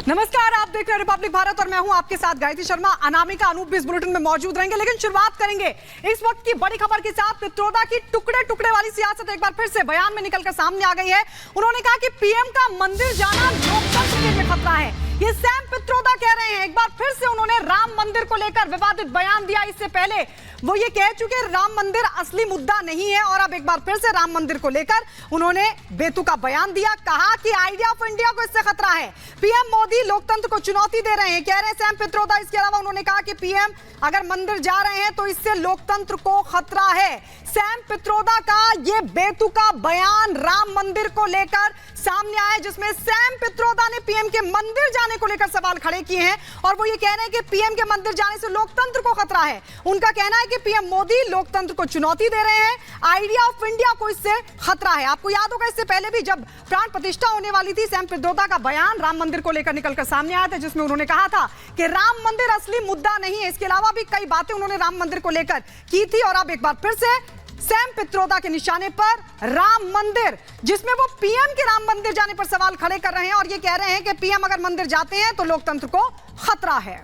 नमस्कार, आप देख रहे हैं रिपब्लिक भारत और मैं हूं आपके साथ गायत्री शर्मा। अनामिका अनूप भी इस बुलेटिन में मौजूद रहेंगे, लेकिन शुरुआत करेंगे इस वक्त की बड़ी खबर के साथ। पित्रोदा की टुकड़े टुकड़े वाली सियासत एक बार फिर से बयान में निकलकर सामने आ गई है। उन्होंने कहा कि पीएम का मंदिर जाना लोकतंत्र के लिए खतरा है। ये सैम पित्रोदा कह रहे हैं। एक बार फिर से उन्होंने राम मंदिर को लेकर विवादित बयान दिया। इससे पहले वो ये कह चुके राम मंदिर असली मुद्दा नहीं है, और अब एक बार फिर से राम मंदिर को लेकर उन्होंने बेतुका बयान दिया। कहा कि आइडिया ऑफ इंडिया को इससे खतरा है। पीएम मोदी लोकतंत्र को चुनौती दे रहे हैं, कह रहे हैं सैम पित्रोदा। इसके अलावा उन्होंने कहा कि पीएम अगर मंदिर जा रहे हैं तो इससे लोकतंत्र को खतरा है। सैम पित्रोदा का ये बेतुका बयान राम मंदिर को लेकर सामने आया, जिसमें सैम पित्रोदा ने पीएम के मंदिर जाने को लेकर सवाल खड़े किए हैं, और वो ये कह रहे हैं कि पीएम के मंदिर जाने से लोकतंत्र को खतरा है। उनका कहना है कि पीएम मोदी लोकतंत्र को चुनौती दे रहे हैं, आइडिया ऑफ इंडिया को इससे खतरा है। आपको याद होगा, इससे पहले भी जब प्राण प्रतिष्ठा होने वाली थी, सैम पित्रोदा का बयान राम मंदिर को लेकर निकलकर सामने आया था, जिसमें उन्होंने कहा था कि राम मंदिर असली मुद्दा नहीं है। इसके अलावा भी कई बातें उन्होंने राम मंदिर को लेकर की थी, और अब एक बार फिर से सैम पित्रोदा के निशाने पर राम मंदिर, जिसमें वो पीएम के राम मंदिर जाने पर सवाल खड़े कर रहे हैं, और ये कह रहे हैं कि पीएम अगर मंदिर जाते हैं तो लोकतंत्र को खतरा है।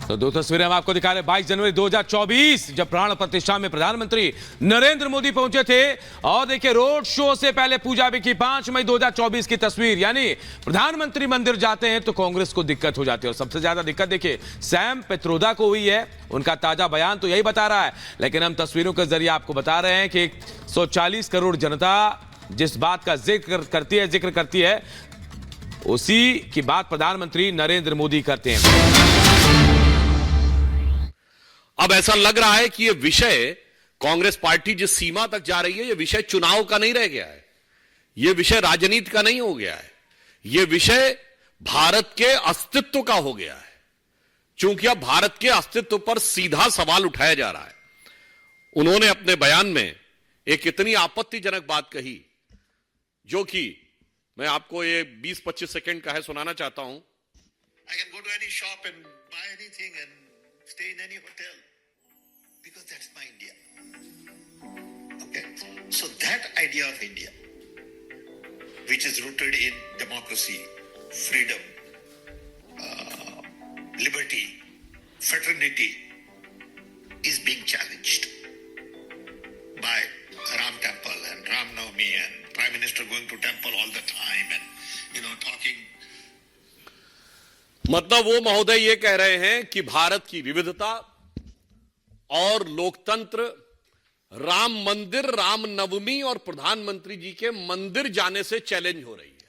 तो दो तस्वीरें हम आपको दिखा रहे हैं। 22 जनवरी 2024 जब प्राण प्रतिष्ठा में प्रधानमंत्री नरेंद्र मोदी पहुंचे थे, और देखिए रोड शो से पहले पूजा भी की। 5 मई 2024 की तस्वीर, यानी प्रधानमंत्री मंदिर जाते हैं तो कांग्रेस को दिक्कत हो जाती है। और सबसे ज्यादा दिक्कत देखिए सैम पित्रोदा को हुई है। उनका ताजा बयान तो यही बता रहा है, लेकिन हम तस्वीरों के जरिए आपको बता रहे हैं कि 140 करोड़ जनता जिस बात का जिक्र करती है उसी की बात प्रधानमंत्री नरेंद्र मोदी करते हैं। अब ऐसा लग रहा है कि यह विषय, कांग्रेस पार्टी जिस सीमा तक जा रही है, यह विषय चुनाव का नहीं रह गया है, यह विषय राजनीति का नहीं हो गया है, यह विषय भारत के अस्तित्व का हो गया है। चूंकि अब भारत के अस्तित्व पर सीधा सवाल उठाया जा रहा है। उन्होंने अपने बयान में एक इतनी आपत्तिजनक बात कही, जो कि मैं आपको ये 20-25 सेकंड का है, सुनाना चाहता हूं। I can go to any shop and buy anything and stay in any hotel because that's my India. Okay, so that idea of India, which is rooted in democracy, freedom, liberty, fraternity, is being challenged by Ram Temple and Ram Navami and Prime Minister going to temple all the time and talking. मतलब वो महोदय ये कह रहे हैं कि भारत की विविधता और लोकतंत्र राम मंदिर, राम नवमी और प्रधानमंत्री जी के मंदिर जाने से चैलेंज हो रही है।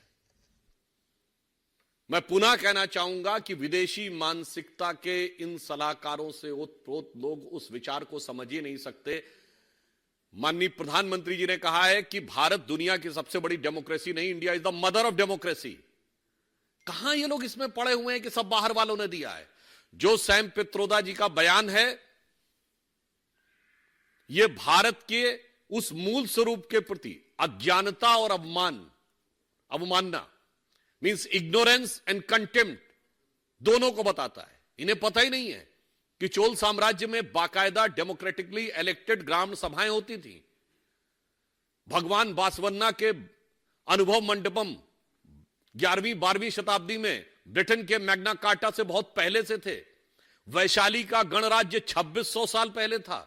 मैं पुनः कहना चाहूंगा कि विदेशी मानसिकता के इन सलाहकारों से ओतप्रोत लोग उस विचार को समझ ही नहीं सकते। माननीय प्रधानमंत्री जी ने कहा है कि भारत दुनिया की सबसे बड़ी डेमोक्रेसी नहीं, India is the mother of democracy. कहां ये लोग इसमें पड़े हुए हैं कि सब बाहर वालों ने दिया है। जो सैम पित्रोदा जी का बयान है, यह भारत के उस मूल स्वरूप के प्रति अज्ञानता और अवमानना मींस इग्नोरेंस एंड कंटेम्प्ट दोनों को बताता है। इन्हें पता ही नहीं है कि चोल साम्राज्य में बाकायदा डेमोक्रेटिकली इलेक्टेड ग्राम सभाएं होती थी। भगवान बासवन्ना के अनुभव मंडपम 11वीं-12वीं शताब्दी में ब्रिटेन के मैग्ना कार्टा से बहुत पहले से थे। वैशाली का गणराज्य 2600 साल पहले था,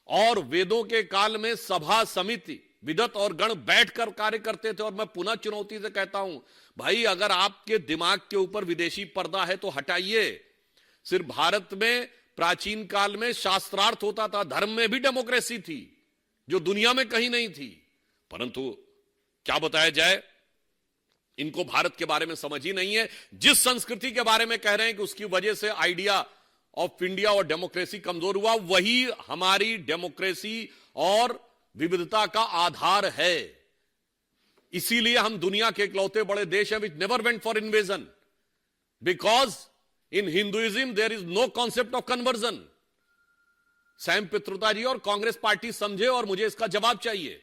और वेदों के काल में सभा समिति विदत और गण बैठकर कार्य करते थे। और मैं पुनः चुनौती से कहता हूं, भाई अगर आपके दिमाग के ऊपर विदेशी पर्दा है तो हटाइए। सिर्फ भारत में प्राचीन काल में शास्त्रार्थ होता था, धर्म में भी डेमोक्रेसी थी जो दुनिया में कहीं नहीं थी। परंतु क्या बताया जाए, इनको भारत के बारे में समझ ही नहीं है। जिस संस्कृति के बारे में कह रहे हैं कि उसकी वजह से आइडिया ऑफ इंडिया और डेमोक्रेसी कमजोर हुआ, वही हमारी डेमोक्रेसी और विविधता का आधार है। इसीलिए हम दुनिया के इकलौते बड़े देश हैं which never went for invasion, because in Hinduism there is no concept of conversion. Sam Pitroda ji और कांग्रेस पार्टी समझे, और मुझे इसका जवाब चाहिए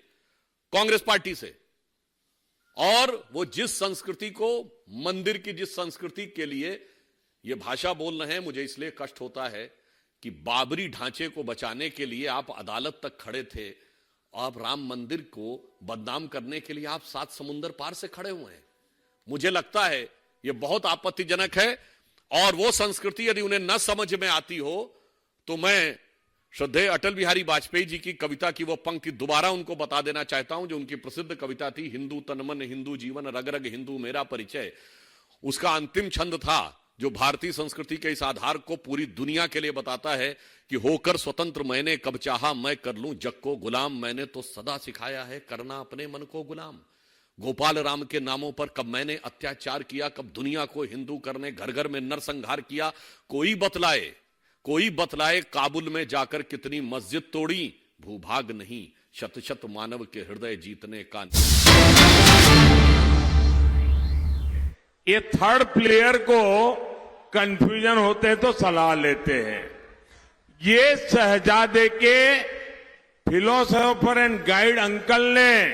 कांग्रेस पार्टी से। और वो जिस संस्कृति को, मंदिर की जिस संस्कृति के लिए ये भाषा बोल रहे हैं, मुझे इसलिए कष्ट होता है कि बाबरी ढांचे को बचाने के लिए आप अदालत तक खड़े थे, आप राम मंदिर को बदनाम करने के लिए आप 7 समुंदर पार से खड़े हुए हैं। मुझे लगता है यह बहुत आपत्तिजनक है, और वो संस्कृति यदि उन्हें न समझ में आती हो तो मैं श्रद्धेय अटल बिहारी वाजपेयी जी की कविता की वो पंक्ति दोबारा उनको बता देना चाहता हूं, जो उनकी प्रसिद्ध कविता थी, हिंदू तन मन हिंदू जीवन रग रग हिंदू मेरा परिचय। उसका अंतिम छंद था जो भारतीय संस्कृति के इस आधार को पूरी दुनिया के लिए बताता है कि होकर स्वतंत्र मैंने कब चाहा मैं कर लूं जग को गुलाम, मैंने तो सदा सिखाया है करना अपने मन को गुलाम। गोपाल राम के नामों पर कब मैंने अत्याचार किया, कब दुनिया को हिंदू करने घर घर में नरसंहार किया। कोई बतलाए काबुल में जाकर कितनी मस्जिद तोड़ी, भूभाग नहीं शत शत मानव के हृदय जीतने का। ये थर्ड प्लेयर को कंफ्यूजन होते तो सलाह लेते हैं। ये शहजादे के फिलोसोफर एंड गाइड अंकल ने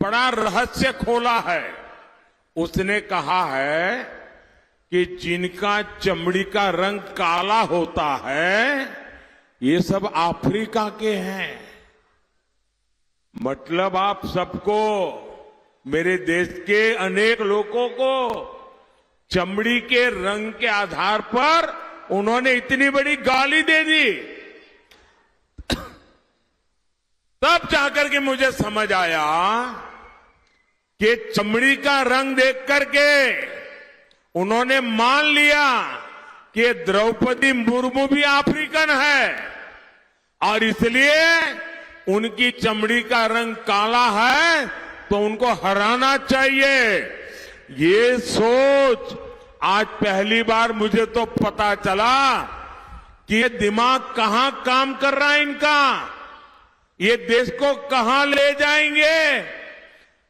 बड़ा रहस्य खोला है। उसने कहा है कि जिनका चमड़ी का रंग काला होता है ये सब अफ्रीका के हैं। मतलब आप सबको, मेरे देश के अनेक लोगों को चमड़ी के रंग के आधार पर उन्होंने इतनी बड़ी गाली दे दी। तब जाकर के मुझे समझ आया कि चमड़ी का रंग देख करके उन्होंने मान लिया कि द्रौपदी मुर्मू भी अफ्रीकन है और इसलिए उनकी चमड़ी का रंग काला है तो उनको हराना चाहिए। ये सोच आज पहली बार मुझे तो पता चला कि ये दिमाग कहां काम कर रहा है इनका, ये देश को कहां ले जाएंगे।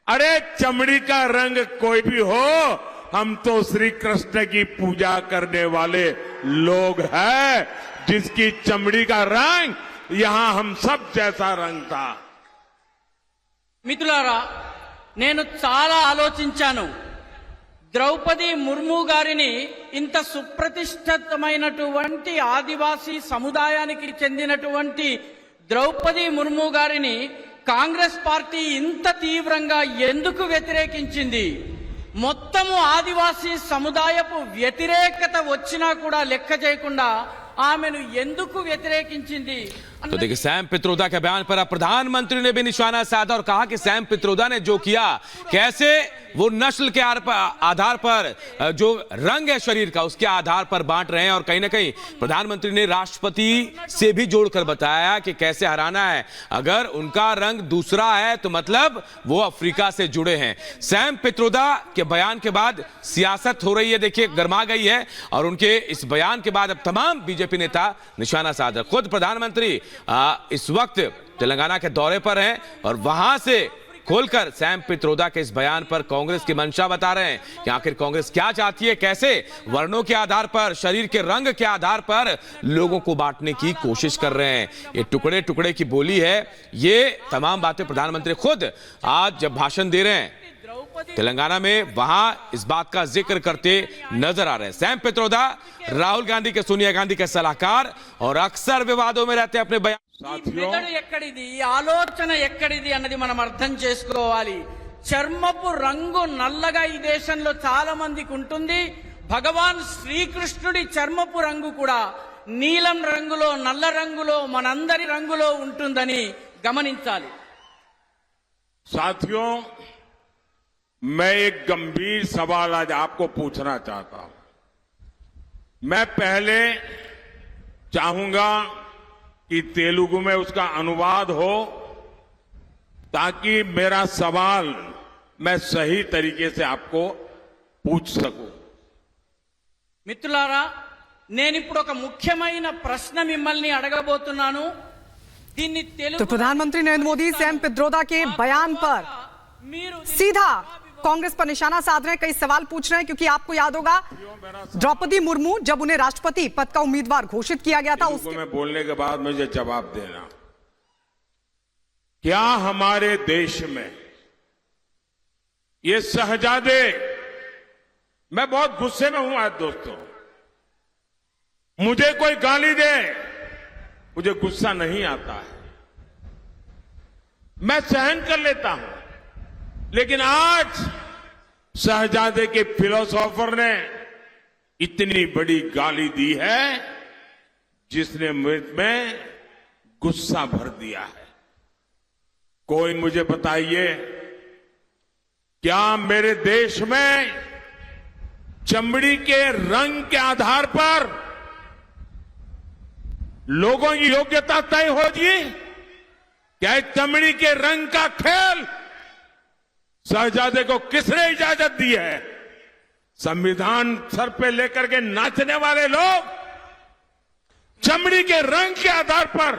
अरे चमड़ी का रंग कोई भी हो, हम तो श्री कृष्ण की पूजा करने वाले लोग हैं, जिसकी चमड़ी का रंग यहां हम सब जैसा रंग था। మిత్రులారా, నేను చాలా ఆలోచించాను. ద్రౌపది ముర్ము గారిని ఇంత సుప్రతిష్ఠితమైనటువంటి ఆదివాసీ సముదాయానికి చెందినటువంటి ద్రౌపది ముర్ము గారిని కాంగ్రెస్ పార్టీ ఇంత తీవ్రంగా ఎందుకు వ్యతిరేకించింది? మొత్తము ఆదివాసీ సముదాయపు వ్యతిరేకత వచ్చినా కూడా లెక్క చేయకుండా ఆమెను ఎందుకు వ్యతిరేకించింది? तो देखिए, सैम पित्रोदा के बयान पर अब प्रधानमंत्री ने भी निशाना साधा और कहा कि सैम पित्रोदा ने जो किया, कैसे वो नस्ल के आधार पर जो रंग है शरीर का उसके आधार पर बांट रहे हैं। और कहीं ना कहीं प्रधानमंत्री ने राष्ट्रपति से भी जोड़कर बताया कि कैसे हराना है। अगर उनका रंग दूसरा है तो मतलब वो अफ्रीका से जुड़े हैं। सैम पित्रोदा के बयान के बाद सियासत हो रही है, देखिए गरमा गई है, और उनके इस बयान के बाद अब तमाम बीजेपी नेता निशाना साध रहे। खुद प्रधानमंत्री इस वक्त तेलंगाना के दौरे पर हैं और वहां से खोलकर सैम पित्रोदा के इस बयान पर कांग्रेस की मंशा बता रहे हैं कि आखिर कांग्रेस क्या चाहती है, कैसे वर्णों के आधार पर, शरीर के रंग के आधार पर लोगों को बांटने की कोशिश कर रहे हैं। ये टुकड़े टुकड़े की बोली है। ये तमाम बातें प्रधानमंत्री खुद आज जब भाषण दे रहे हैं तेलंगाना में, वहां इस बात का जिक्र करते नजर आ रहे हैं। सैम पित्रोदा राहुल गांधी के, सोनिया गांधी के सलाहकार और अक्सर विवादों में रहते हैं अपने बयान। మెదడు ఎక్కడిది, ఈ ఆలోచన ఎక్కడిది అన్నది మనం అర్థం చేసుకోవాలి. చర్మపు రంగు నల్లగా ఈ దేశంలో చాలా మందికి ఉంటుంది. భగవాన్ శ్రీకృష్ణుడి చర్మపు రంగు కూడా నీలం రంగులో, నల్ల రంగులో, మనందరి రంగులో ఉంటుందని గమనించాలి. साथियों, मैं एक गंभीर सवाल आज आपको पूछना चाहता हूं। मैं पहले चाहूंगा कि तेलुगु में उसका अनुवाद हो ताकि मेरा सवाल मैं सही तरीके से आपको पूछ सकूं। మిత్రులారా, నేను ఇప్పుడు ఒక ముఖ్యమైన ప్రశ్న మిమ్మల్ని అడగబోతున్నాను. దీన్ని తెలుగు तो प्रधानमंत्री नरेंद्र मोदी सैम पित्रोदा के बयान पर सीधा कांग्रेस पर निशाना साध रहे हैं, कई सवाल पूछ रहे हैं, क्योंकि आपको याद होगा द्रौपदी मुर्मू जब उन्हें राष्ट्रपति पद का उम्मीदवार घोषित किया गया था, उसको मैं बोलने के बाद मुझे जवाब देना। क्या हमारे देश में ये शहजादे, मैं बहुत गुस्से में हूं आज दोस्तों, मुझे कोई गाली दे मुझे गुस्सा नहीं आता है, मैं सहन कर लेता हूं, लेकिन आज शहजादे के फिलोसोफर ने इतनी बड़ी गाली दी है जिसने में गुस्सा भर दिया है। कोई मुझे बताइए, क्या मेरे देश में चमड़ी के रंग के आधार पर लोगों की योग्यता तय होगी? क्या चमड़ी के रंग का खेल शहजादे को किसने इजाजत दी है? संविधान सर पे लेकर के नाचने वाले लोग चमड़ी के रंग के आधार पर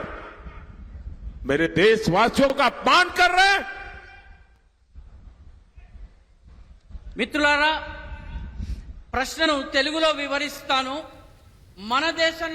मेरे देशवासियों का अपमान कर रहे हैं। మిత్రులారా, ప్రశ్నను తెలుగులో వివరిస్తాను. మన దేశంలో